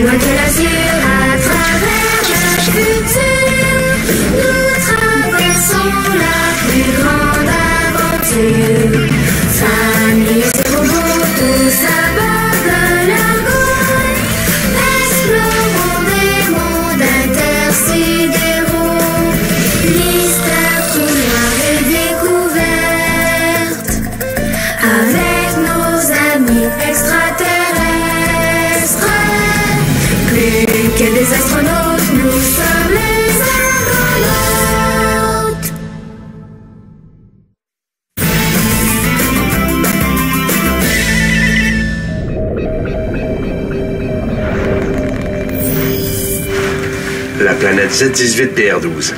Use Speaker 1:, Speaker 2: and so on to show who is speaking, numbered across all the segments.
Speaker 1: loin que l'azur, à travers le futur, nous traversons la plus grande aventure. Famille et robots, tous à bord de l'Argo, explorons des mondes intersidéraux, mystères, trous et découvertes, avec nos amis extraterrestres. Plus que des astronautes, nous sommes les argonautes.
Speaker 2: La planète Z18BR12.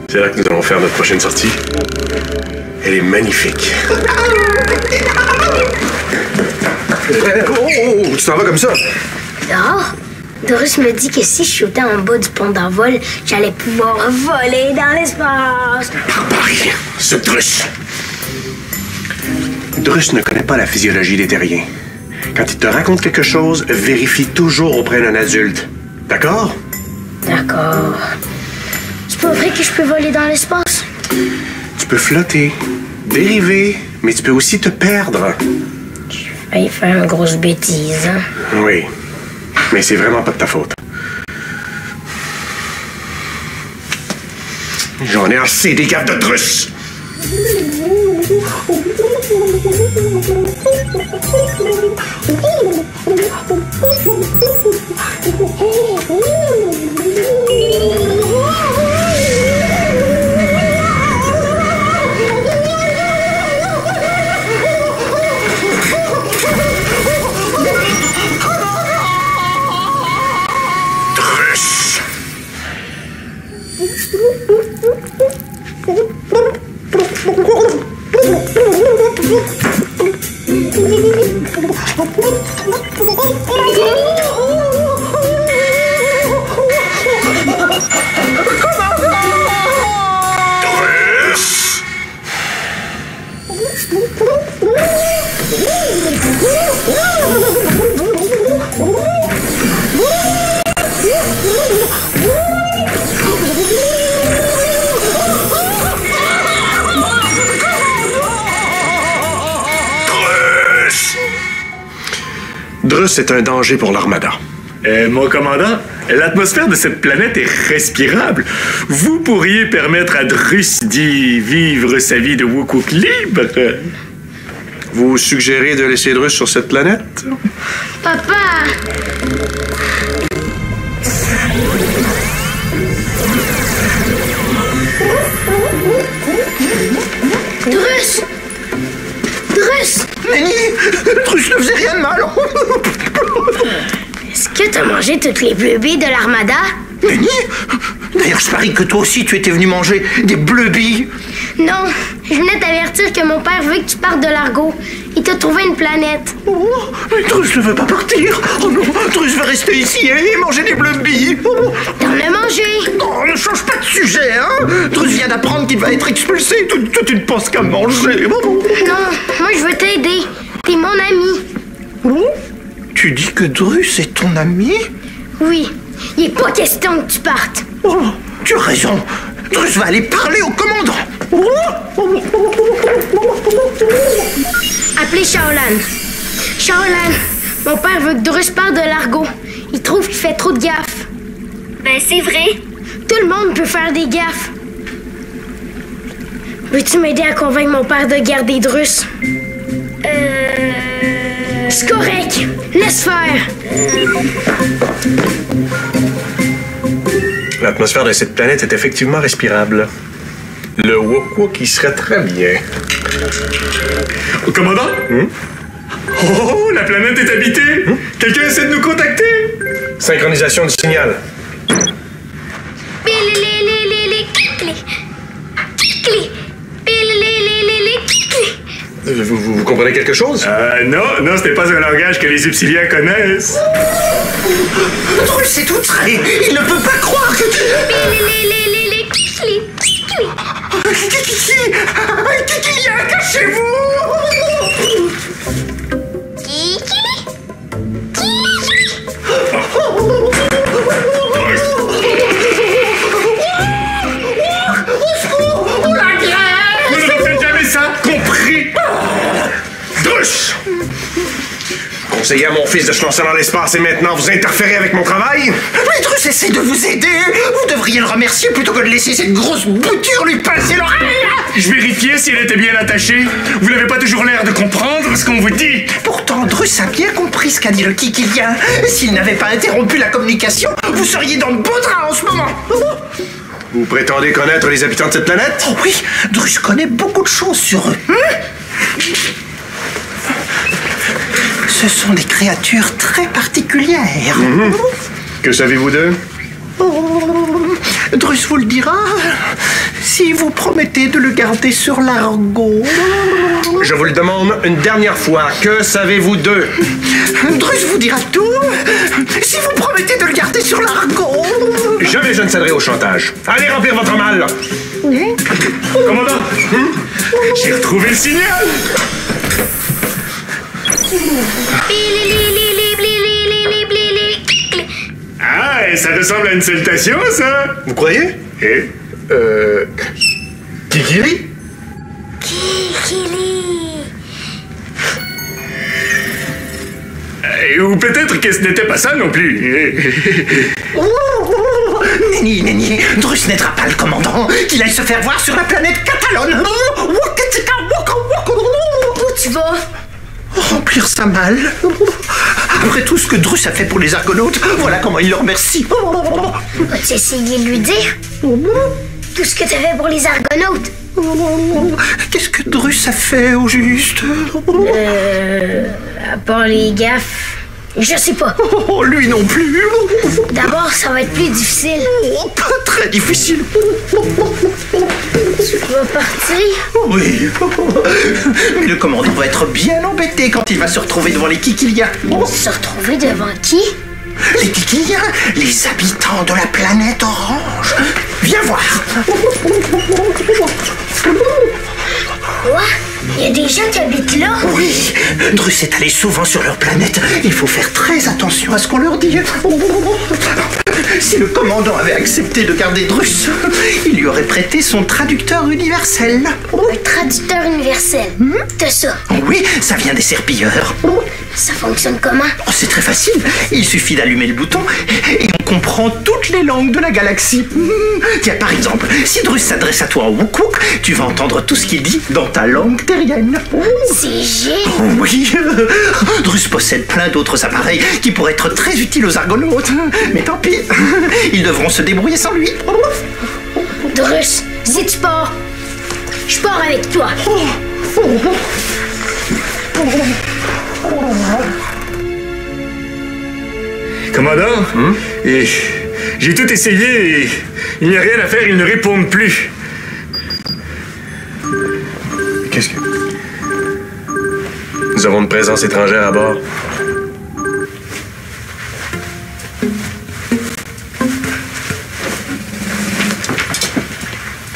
Speaker 2: C'est là que nous allons faire notre prochaine sortie. Elle est magnifique.
Speaker 3: Oh, tu t'en vas comme ça?
Speaker 4: Dehors, Doris me dit que si je sautais en bas du pont d'envol, j'allais pouvoir voler dans l'espace.
Speaker 2: Paris, ce Drus. Drus ne connaît pas la physiologie des terriens. Quand il te raconte quelque chose, vérifie toujours auprès d'un adulte. D'accord?
Speaker 4: D'accord. C'est pas vrai que je peux voler dans l'espace?
Speaker 2: Tu peux flotter, dériver, mais tu peux aussi te perdre.
Speaker 4: J'ai failli faire une grosse bêtise, hein?
Speaker 2: Oui, mais c'est vraiment pas de ta faute. J'en ai assez des gaffes de Drus. Drus est un danger pour l'Armada.
Speaker 5: Mon commandant, l'atmosphère de cette planète est respirable. Vous pourriez permettre à Drus d'y vivre sa vie de Wookwook libre.
Speaker 2: Vous suggérez de laisser Drus sur cette planète?
Speaker 4: Papa! Drus! Drus!
Speaker 3: Nenny! Drus ne faisait rien de mal!
Speaker 4: Est-ce que t'as mangé toutes les bleubies de l'Armada?
Speaker 3: Nenny! D'ailleurs, je parie que toi aussi, tu étais venu manger des bleubies.
Speaker 4: Non, je venais t'avertir que mon père veut que tu partes de l'Argo. Il t'a trouvé une planète.
Speaker 3: Oh, mais Drus ne veut pas partir. Oh non, Drus veut rester ici et manger des bleubies. Oh.
Speaker 4: T'en as mangé.
Speaker 3: Oh, ne change pas de sujet, hein. Drus vient d'apprendre qu'il va être expulsé. Toi, tu ne penses qu'à manger. Oh.
Speaker 4: Non, moi je veux t'aider. T'es mon ami.
Speaker 3: Oh. Tu dis que Drus est ton ami?
Speaker 4: Oui, il est pas question que tu partes.
Speaker 3: Oh, tu as raison. Drus va aller parler au commandant.
Speaker 4: Appelez Shaolan. Shaolan, mon père veut que Drus parte de l'Argo. Il trouve qu'il fait trop de gaffes.
Speaker 1: Ben, c'est vrai.
Speaker 4: Tout le monde peut faire des gaffes. Veux-tu m'aider à convaincre mon père de garder Drus? C'est correct. Laisse faire.
Speaker 2: L'atmosphère de cette planète est effectivement respirable. Le Wookwook y serait très bien.
Speaker 5: Commandant? Oh, la planète est habitée! Quelqu'un essaie de nous contacter?
Speaker 2: Synchronisation du signal. Vous comprenez quelque chose?
Speaker 5: Non, ce n'est pas un langage que les Upsiliens connaissent.
Speaker 3: Drus est outré. Il ne peut pas croire que tu... Kiki, cachez-vous!
Speaker 2: conseillé à mon fils de se lancer dans l'espace et maintenant vous interférez avec mon travail?
Speaker 3: Mais Drus essaie de vous aider. Vous devriez le remercier plutôt que de laisser cette grosse bouture lui passer l'oreille.
Speaker 5: Je vérifiais si elle était bien attachée. Vous n'avez pas toujours l'air de comprendre ce qu'on vous dit.
Speaker 3: Pourtant, Drus a bien compris ce qu'a dit le Kikilien. S'il n'avait pas interrompu la communication, vous seriez dans le beau drap en ce moment.
Speaker 2: Vous prétendez connaître les habitants de cette planète?
Speaker 3: Oh oui, Drus connaît beaucoup de choses sur eux. Ce sont des créatures très particulières.
Speaker 2: Que savez-vous d'eux?
Speaker 3: Drus vous le dira si vous promettez de le garder sur l'argot.
Speaker 2: Je vous le demande une dernière fois. Que savez-vous d'eux?
Speaker 3: Drus vous dira tout si vous promettez de le garder sur l'argot.
Speaker 2: Jamais je ne céderai au chantage. Allez remplir votre mal.
Speaker 5: Commandant, j'ai retrouvé le signal. Ah, et ça ressemble à une salutation, ça.
Speaker 2: Vous croyez?
Speaker 5: Et
Speaker 2: Kikili?
Speaker 5: ou peut-être que ce n'était pas ça non plus.
Speaker 3: Nenni, Drus n'aidera pas le commandant. Qu'il aille se faire voir sur la planète Catalone.
Speaker 4: Où tu vas?
Speaker 3: Remplir sa malle. Après tout ce que Drus a fait pour les Argonautes, voilà comment il le remercie.
Speaker 4: As-tu essayé de lui dire tout ce que tu fait pour les Argonautes?
Speaker 3: Qu'est-ce que Drus a fait au juste?
Speaker 4: À part les gaffes, je sais pas.
Speaker 3: Oh, lui non plus.
Speaker 4: D'abord, ça va être plus difficile.
Speaker 3: Oh, pas très difficile.
Speaker 4: Tu vas partir?
Speaker 3: Oui. Mais le commandant va être bien embêté quand il va se retrouver devant les Kikiliens.
Speaker 4: Se retrouver devant qui?
Speaker 3: Les Kikiliens, les habitants de la planète orange. Viens voir.
Speaker 4: Quoi? Il y a des gens qui habitent là?
Speaker 3: Oui, Drus est allé souvent sur leur planète. Il faut faire très attention à ce qu'on leur dit. Si le commandant avait accepté de garder Drus, il lui aurait prêté son traducteur universel.
Speaker 4: Un traducteur universel. T'as ça?
Speaker 3: Oui, ça vient des serpilleurs.
Speaker 4: Ça fonctionne comment?
Speaker 3: Oh, c'est très facile. Il suffit d'allumer le bouton et on comprend toutes les langues de la galaxie. Tiens, par exemple, si Drus s'adresse à toi en Wookwook, tu vas entendre tout ce qu'il dit dans ta langue terrienne.
Speaker 4: C'est génial.
Speaker 3: Oui, Drus possède plein d'autres appareils qui pourraient être très utiles aux Argonautes. Mais tant pis, ils devront se débrouiller sans lui.
Speaker 4: Drus, si tu pars, je pars avec toi.
Speaker 5: Commandant, et j'ai tout essayé et il n'y a rien à faire, ils ne répondent plus.
Speaker 2: Qu'est-ce que... Nous avons une présence étrangère à bord.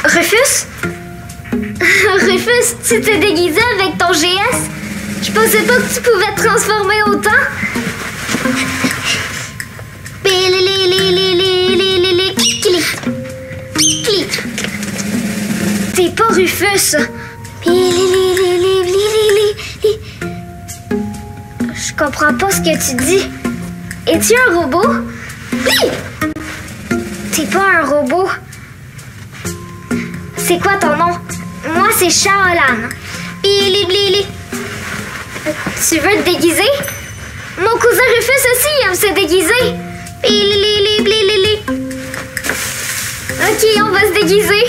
Speaker 4: Rufus? Rufus, tu t'es déguisé avec ton GS? Je pensais pas que tu pouvais te transformer autant. T'es pas Rufus. Je comprends pas ce que tu dis. Es-tu un robot? T'es pas un robot. C'est quoi ton nom? Moi, c'est Shaolan. Tu veux te déguiser? Mon cousin Rufus aussi aime se déguiser. Ok, on va se déguiser.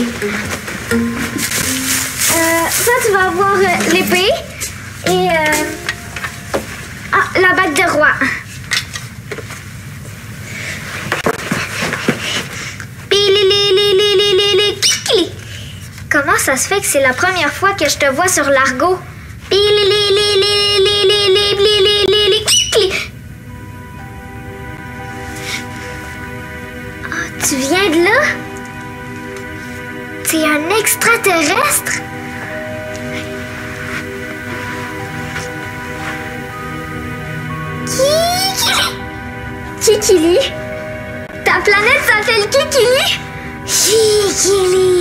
Speaker 4: Ça, tu vas avoir l'épée et la bague de roi. Comment ça se fait que c'est la première fois que je te vois sur l'argot? Oh, tu viens de là? T'es un extraterrestre? Kikili? Ta planète s'appelle Kikili? Kikili!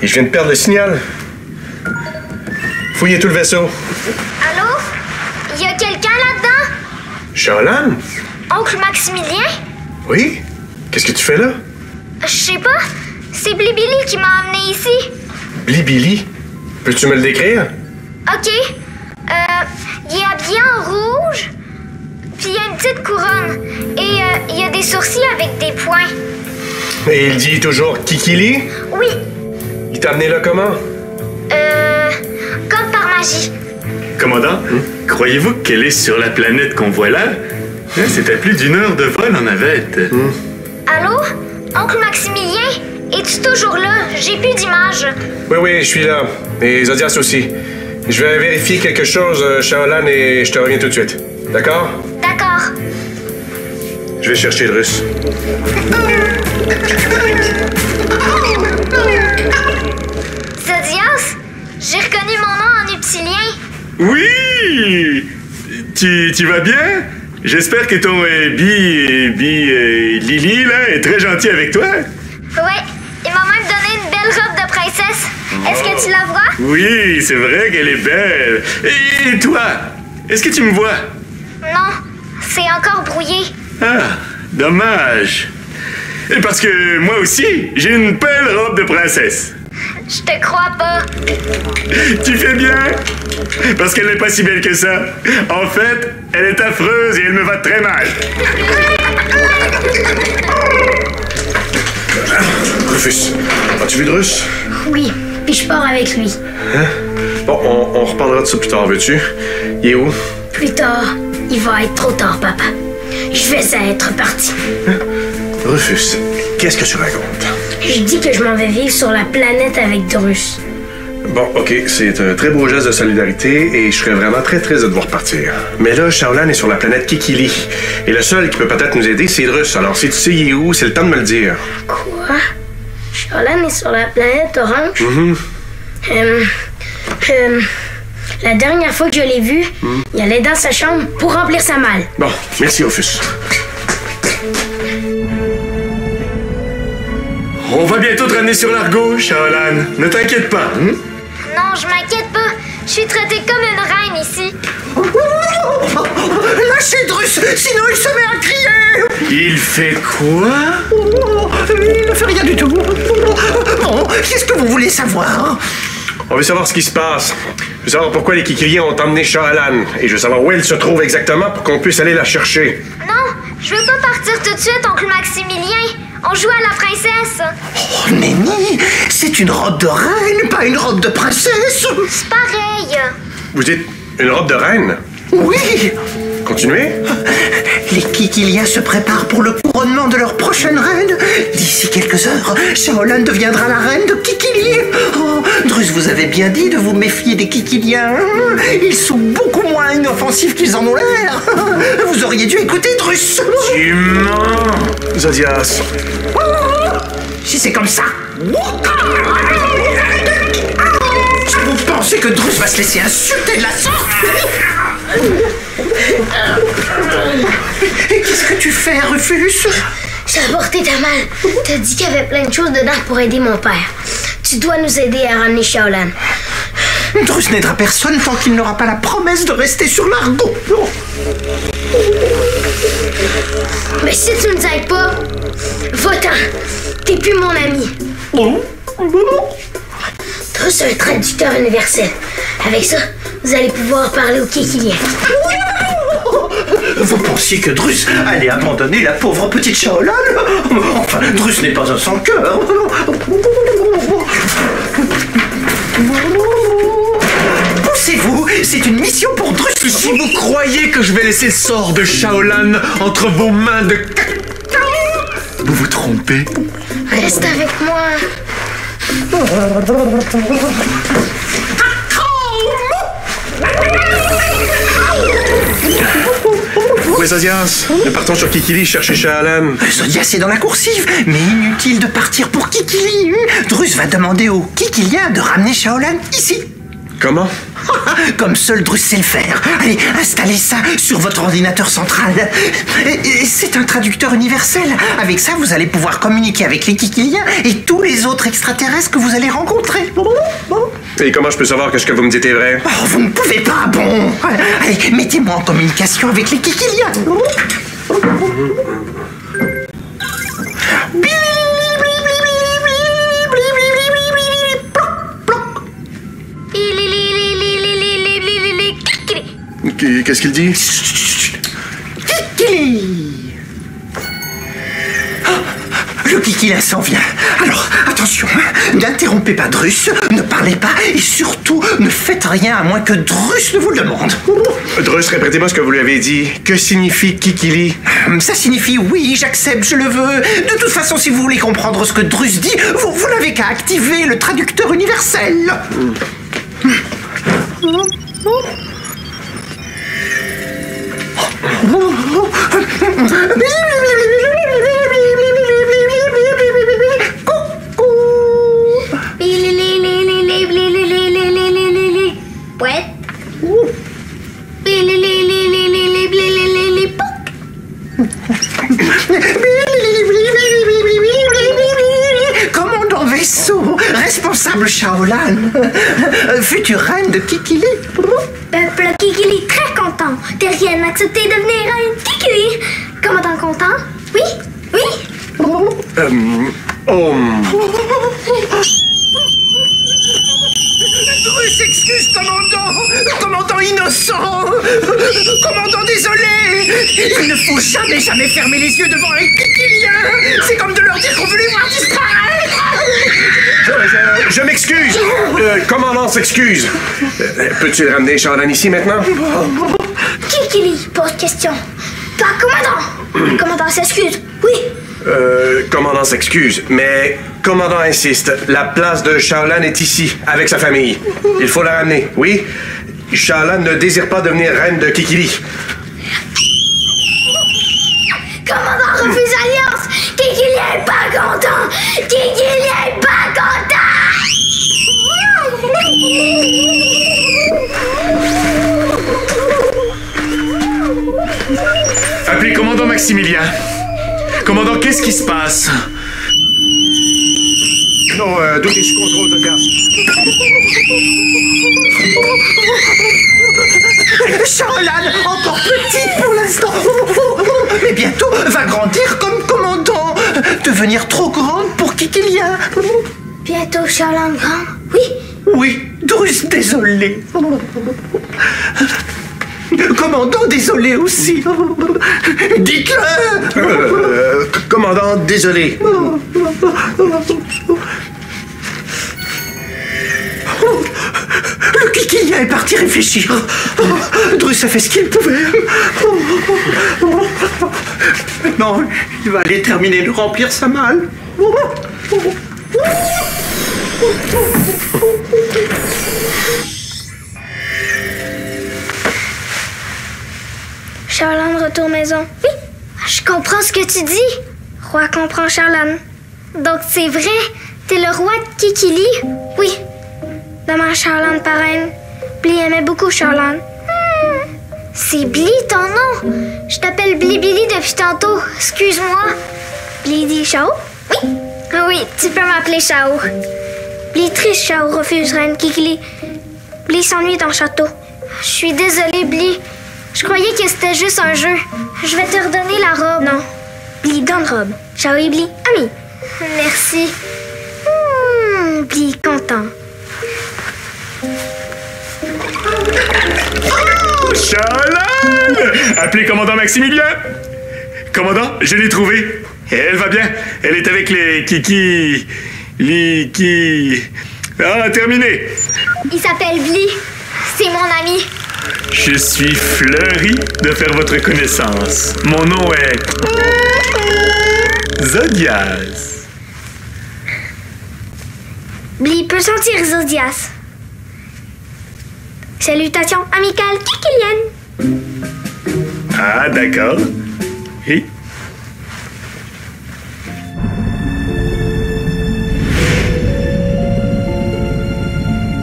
Speaker 2: Et je viens de perdre le signal. Fouillez tout le vaisseau.
Speaker 4: Allô? Y a quelqu'un là-dedans?
Speaker 2: Shaolan?
Speaker 4: Oncle Maximilien?
Speaker 2: Oui? Qu'est-ce que tu fais là?
Speaker 4: Je sais pas. C'est Blibili qui m'a amené ici.
Speaker 2: Blibili? Peux-tu me le décrire?
Speaker 4: OK. Il est habillé en rouge, puis il y a une petite couronne. Et il y a des sourcils avec des points.
Speaker 2: Et il dit toujours Kikili?
Speaker 4: Oui,
Speaker 2: Il t'a amené là comment?
Speaker 4: comme par magie.
Speaker 5: Commandant, croyez-vous qu'elle est sur la planète qu'on voit là? C'est à plus d'1 heure de vol en navette.
Speaker 4: Allô? Oncle Maximilien? Es-tu toujours là? J'ai plus d'image.
Speaker 2: Oui, je suis là. Et Zodias aussi. Je vais vérifier quelque chose, Shaolan, et je te reviens tout de suite. D'accord?
Speaker 4: D'accord.
Speaker 2: Je vais chercher le russe.
Speaker 4: Zodias? J'ai reconnu mon nom en upsilien.
Speaker 5: Oui! Tu vas bien? J'espère que ton Lily, là, est très gentil avec toi.
Speaker 4: Ouais, il m'a même donné une belle robe de princesse. Est-ce que tu la vois?
Speaker 5: Oui, c'est vrai qu'elle est belle. Et toi? Est-ce que tu me vois?
Speaker 4: Non, c'est encore brouillé.
Speaker 5: Ah, dommage. Et parce que moi aussi, j'ai une belle robe de princesse.
Speaker 4: Je te crois pas.
Speaker 5: Tu fais bien? Parce qu'elle n'est pas si belle que ça. En fait, elle est affreuse et elle me va très mal.
Speaker 2: Rufus, as-tu vu de russe?
Speaker 4: Oui, puis je pars avec lui.
Speaker 2: Hein? Bon, on reparlera de ça plus tard, veux-tu? Il est où?
Speaker 4: Plus tard, il va être trop tard, papa. Je vais être parti.
Speaker 2: Rufus, qu'est-ce que tu racontes?
Speaker 4: Je dis que je m'en vais vivre sur la planète avec Drus.
Speaker 2: Bon, OK, c'est un très beau geste de solidarité et je serais vraiment très triste de devoir partir. Mais là, Shaolan est sur la planète Kikili. Et le seul qui peut peut-être nous aider, c'est Drus. Alors, si tu sais il est où, c'est le temps de me le dire.
Speaker 4: Quoi? Shaolan est sur la planète orange? La dernière fois que je l'ai vu, il allait dans sa chambre pour remplir sa malle.
Speaker 2: Bon, merci, Rufus.
Speaker 5: On va bientôt te ramener sur l'argot, Shaolan. Ne t'inquiète pas.
Speaker 4: Non, je m'inquiète pas. Je suis traitée comme une reine ici.
Speaker 3: Lâchez Drus, sinon il se met à crier.
Speaker 5: Il fait quoi?
Speaker 3: Il ne fait rien du tout. Bon, qu'est-ce que vous voulez savoir?
Speaker 2: On veut savoir ce qui se passe. Je veux savoir pourquoi les Kikiliens ont emmené Shaolan. Et je veux savoir où elle se trouve exactement pour qu'on puisse aller la chercher.
Speaker 4: Non, je veux pas partir tout de suite, oncle Maximilien. On joue à la princesse.
Speaker 3: Oh, Nenni, c'est une robe de reine, pas une robe de princesse.
Speaker 4: C'est pareil.
Speaker 2: Vous dites une robe de reine?
Speaker 3: Oui.
Speaker 2: Continuez.
Speaker 3: Les Kikiliens se préparent pour le couronnement de leur prochaine reine. D'ici quelques heures, Shaolan deviendra la reine de Kikili. Oh, Drus, vous avez bien dit de vous méfier des Kikiliens. Ils sont beaucoup moins inoffensifs qu'ils en ont l'air. Vous auriez dû écouter Drus.
Speaker 5: Tu mens!
Speaker 2: Zodias.
Speaker 3: Si c'est comme ça. Vous pensez que Drus va se laisser insulter de la sorte? Et qu'est-ce que tu fais, Rufus?
Speaker 4: J'ai apporté ta malle. T'as dit qu'il y avait plein de choses dedans pour aider mon père. Tu dois nous aider à ramener Shaolan.
Speaker 3: Drus n'aidera personne tant qu'il n'aura pas la promesse de rester sur l'argot.
Speaker 4: Mais si tu nous aides pas, va-t'en. T'es plus mon ami. Drus est un traducteur universel. Avec ça, vous allez pouvoir parler aux Kikiliens.
Speaker 3: Vous pensiez que Drus allait abandonner la pauvre petite Shaolan? Enfin, Drus n'est pas un sans-cœur. Poussez-vous, c'est une mission pour Drus.
Speaker 6: Si vous croyez que je vais laisser le sort de Shaolan entre vos mains de... Vous vous trompez.
Speaker 4: Reste avec moi.
Speaker 2: Oui, Zodias. Nous partons sur Kikili chercher Shaolan.
Speaker 3: Zodias est dans la coursive, mais inutile de partir pour Kikili. Drus va demander aux Kikiliens de ramener Shaolan ici.
Speaker 2: Comment?
Speaker 3: Comme seul Drus sait le faire. Allez, installez ça sur votre ordinateur central. C'est un traducteur universel. Avec ça, vous allez pouvoir communiquer avec les Kikiliens et tous les autres extraterrestres que vous allez rencontrer.
Speaker 2: Et comment je peux savoir que ce que vous me dites est vrai?
Speaker 3: Oh, vous ne pouvez pas, bon. Allez, mettez-moi en communication avec les Kikiliens.
Speaker 2: Qu'est-ce qu'il dit?
Speaker 3: Kikili. Le Kikilien s'en vient. Alors, attention, n'interrompez pas Drus, ne parlez pas et surtout ne faites rien à moins que Drus ne vous le demande.
Speaker 2: Drus, répétez-moi ce que vous lui avez dit. Que signifie Kikili?
Speaker 3: Ça signifie oui, j'accepte, je le veux. De toute façon, si vous voulez comprendre ce que Drus dit, vous n'avez qu'à activer le traducteur universel. Commandant vaisseau, responsable Shaolan, future reine de Kikili.
Speaker 4: Peuple Kikili très content que Rien a accepté de devenir reine Kikili. Commandant content? Oui? Oui?
Speaker 3: Drus, excuse, commandant! Commandant innocent! Commandant désolé! Il ne faut jamais fermer les yeux devant un Kikilien! C'est comme de leur dire qu'on veut les voir disparaître!
Speaker 2: Je m'excuse! Commandant s'excuse. Peux-tu ramener Shaolan ici maintenant?
Speaker 4: Kikili pose question. Pas commandant. Commandant s'excuse. Oui.
Speaker 2: Commandant s'excuse, mais commandant insiste. La place de Shaolan est ici, avec sa famille. Il faut la ramener, oui? Shaolan ne désire pas devenir reine de Kikili.
Speaker 4: Commandant refuse alliance. Kikili est pas content. Kikili est pas content.
Speaker 5: Appelez commandant Maximilien. Commandant, qu'est-ce qui se passe?
Speaker 2: Non, donnez sous contrôle de gaz.
Speaker 3: Shaolan, encore petite pour l'instant, mais bientôt va grandir comme commandant, devenir trop grande pour Kikilien.
Speaker 4: Bientôt Shaolan grand. Oui.
Speaker 3: Oui, Drus, désolé. Commandant, désolé aussi. Dites-le.
Speaker 2: Commandant, désolé.
Speaker 3: Le Kikilien est parti réfléchir. Drus a fait ce qu'il pouvait. Maintenant, il va aller terminer de remplir sa malle.
Speaker 4: Shaolan retourne maison. Oui. Je comprends ce que tu dis. Roi comprend Shaolan. Donc c'est vrai, t'es le roi de Kikili? Oui. Demain Shaolan parraine. Bli aimait beaucoup Shaolan. C'est Bli ton nom. Je t'appelle Bli Bili depuis tantôt. Excuse-moi. Bli dit Shao? Oui. Oui, tu peux m'appeler Shao. Bli triste, Shao refuse reine Kikili. Bli s'ennuie dans le château. Je suis désolée, Bli. Je croyais que c'était juste un jeu. Je vais te redonner la robe. Non. Bli donne robe. Shao et Bli, amis. Merci. Bli content.
Speaker 5: Shaolan! Appelez commandant Maximilien. Commandant, je l'ai trouvée. Elle va bien. Elle est avec les Kiki... Ah, terminé.
Speaker 4: Il s'appelle Bli. C'est mon ami.
Speaker 5: Je suis fleuri de faire votre connaissance. Mon nom est... Zodias.
Speaker 4: Bli peut sentir Zodias. Salutations amicales kikiliennes.
Speaker 5: Ah, d'accord. Et...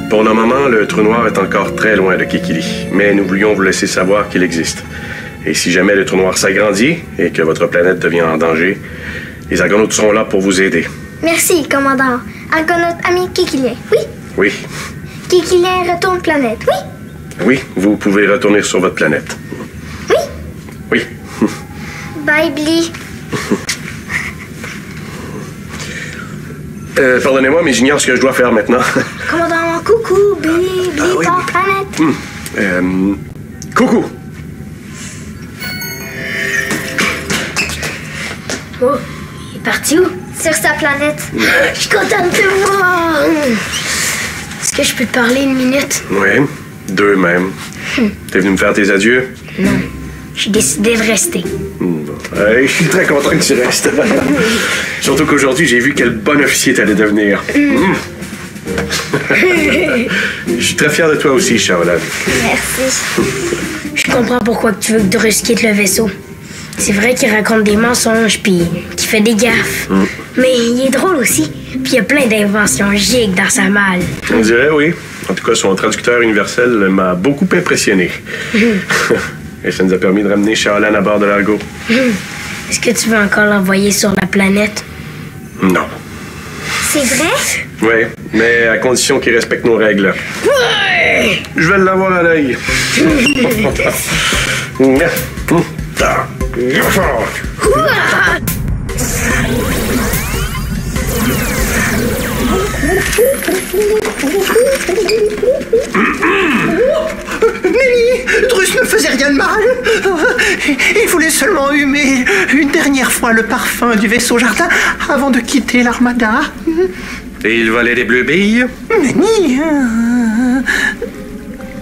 Speaker 2: Pour le moment, le trou noir est encore très loin de Kikili, mais nous voulions vous laisser savoir qu'il existe. Et si jamais le trou noir s'agrandit et que votre planète devient en danger, les Argonautes sont là pour vous aider.
Speaker 4: Merci, commandant. Argonaute ami Kikilien, oui?
Speaker 2: Oui.
Speaker 4: Kikilien retourne planète, oui?
Speaker 2: Oui, vous pouvez retourner sur votre planète.
Speaker 4: Oui?
Speaker 2: Oui.
Speaker 4: Bye, Billy.
Speaker 2: Pardonnez-moi, mais j'ignore ce que je dois faire maintenant.
Speaker 4: Commandant, coucou, Billy,
Speaker 2: oui.
Speaker 4: ton planète.
Speaker 2: Coucou!
Speaker 7: Oh, il est parti où?
Speaker 4: Sur sa planète.
Speaker 7: Je suis contente de te voir. Est-ce que je peux te parler une minute?
Speaker 2: Oui, 2 même. T'es venu me faire tes adieux?
Speaker 7: Non, j'ai décidé de rester.
Speaker 2: Je suis très content que tu restes. Surtout qu'aujourd'hui, j'ai vu quel bon officier t'allais devenir. Je suis très fier de toi aussi, Shaolan.
Speaker 4: Merci.
Speaker 7: Je comprends pourquoi que tu veux que Drus quitte le vaisseau. C'est vrai qu'il raconte des mensonges puis qu'il fait des gaffes. Mais il est drôle aussi. Puis il y a plein d'inventions gigs dans sa malle.
Speaker 2: On dirait, oui. En tout cas, son traducteur universel m'a beaucoup impressionné. Et ça nous a permis de ramener Shaolan à bord de l'Argo.
Speaker 7: Est-ce que tu veux encore l'envoyer sur la planète?
Speaker 2: Non.
Speaker 4: C'est vrai?
Speaker 2: Oui, mais à condition qu'il respecte nos règles.
Speaker 7: Ouais!
Speaker 2: Je vais l'avoir à l'œil.
Speaker 3: Nelly, Drus ne faisait rien de mal. Il voulait seulement humer une dernière fois le parfum du vaisseau jardin avant de quitter l'armada.
Speaker 2: Et il volait des bleues billes?
Speaker 3: Nelly...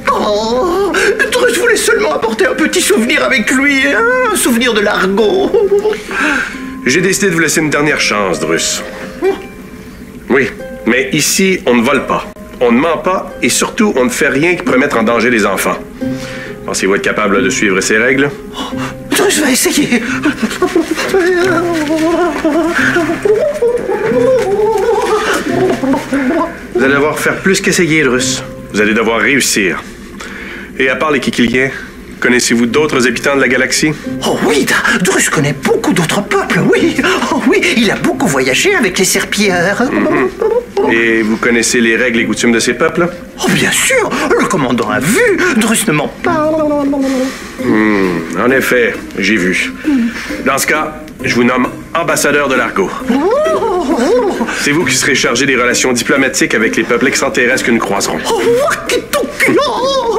Speaker 3: Oh, Drus voulait seulement apporter un petit souvenir avec lui, un souvenir de l'Argo.
Speaker 2: J'ai décidé de vous laisser une dernière chance, Drus. Oui, mais ici, on ne vole pas. On ne ment pas et surtout, on ne fait rien qui pourrait mettre en danger les enfants. Pensez-vous être capable de suivre ces règles?
Speaker 3: Drus va essayer.
Speaker 2: Vous allez devoir faire plus qu'essayer, Drus. Vous allez devoir réussir. Et à part les Kikiliens, connaissez-vous d'autres habitants de la galaxie?
Speaker 3: Oh oui, Drus connaît beaucoup d'autres peuples, oui. Oh oui, il a beaucoup voyagé avec les serpillères.
Speaker 2: Et vous connaissez les règles et coutumes de ces peuples?
Speaker 3: Oh bien sûr, le commandant a vu. Drus ne ment pas.
Speaker 2: En effet, j'ai vu. Dans ce cas, je vous nomme ambassadeur de l'Argo. C'est vous qui serez chargé des relations diplomatiques avec les peuples extraterrestres que nous croiserons.
Speaker 3: Oh,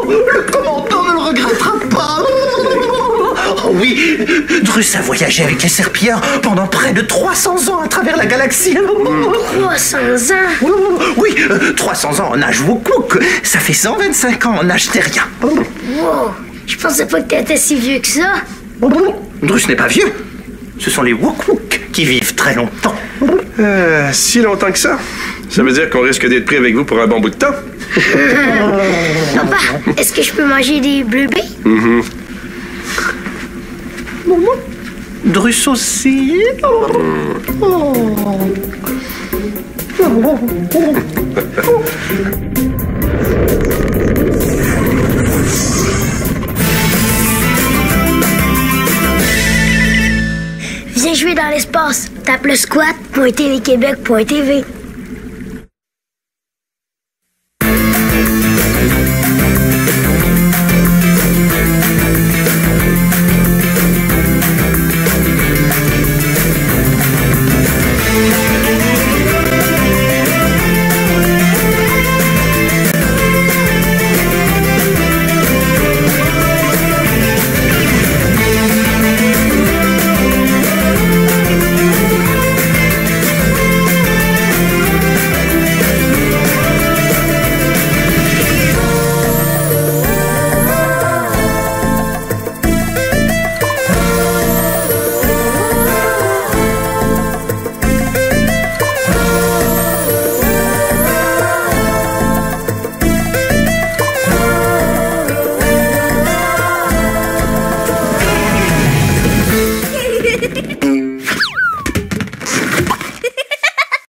Speaker 3: le commandant ne le regrettera pas. Oh oui, Drus a voyagé avec les serpillères pendant près de 300 ans à travers la galaxie.
Speaker 7: 300 ans?
Speaker 3: Oui, 300 ans en âge Wookwook. Ça fait 125 ans en âge terrien.
Speaker 7: Wow, je pensais pas que t'étais si vieux que ça.
Speaker 3: Drus n'est pas vieux. Ce sont les Wookwook qui vivent très longtemps.
Speaker 2: Si longtemps que ça? Ça veut dire qu'on risque d'être pris avec vous pour un bon bout de temps?
Speaker 7: Papa, est-ce que je peux manger des bleuets?
Speaker 3: Drus aussi.
Speaker 7: Viens jouer dans l'espace. Tape le squat.tvquebec.tv.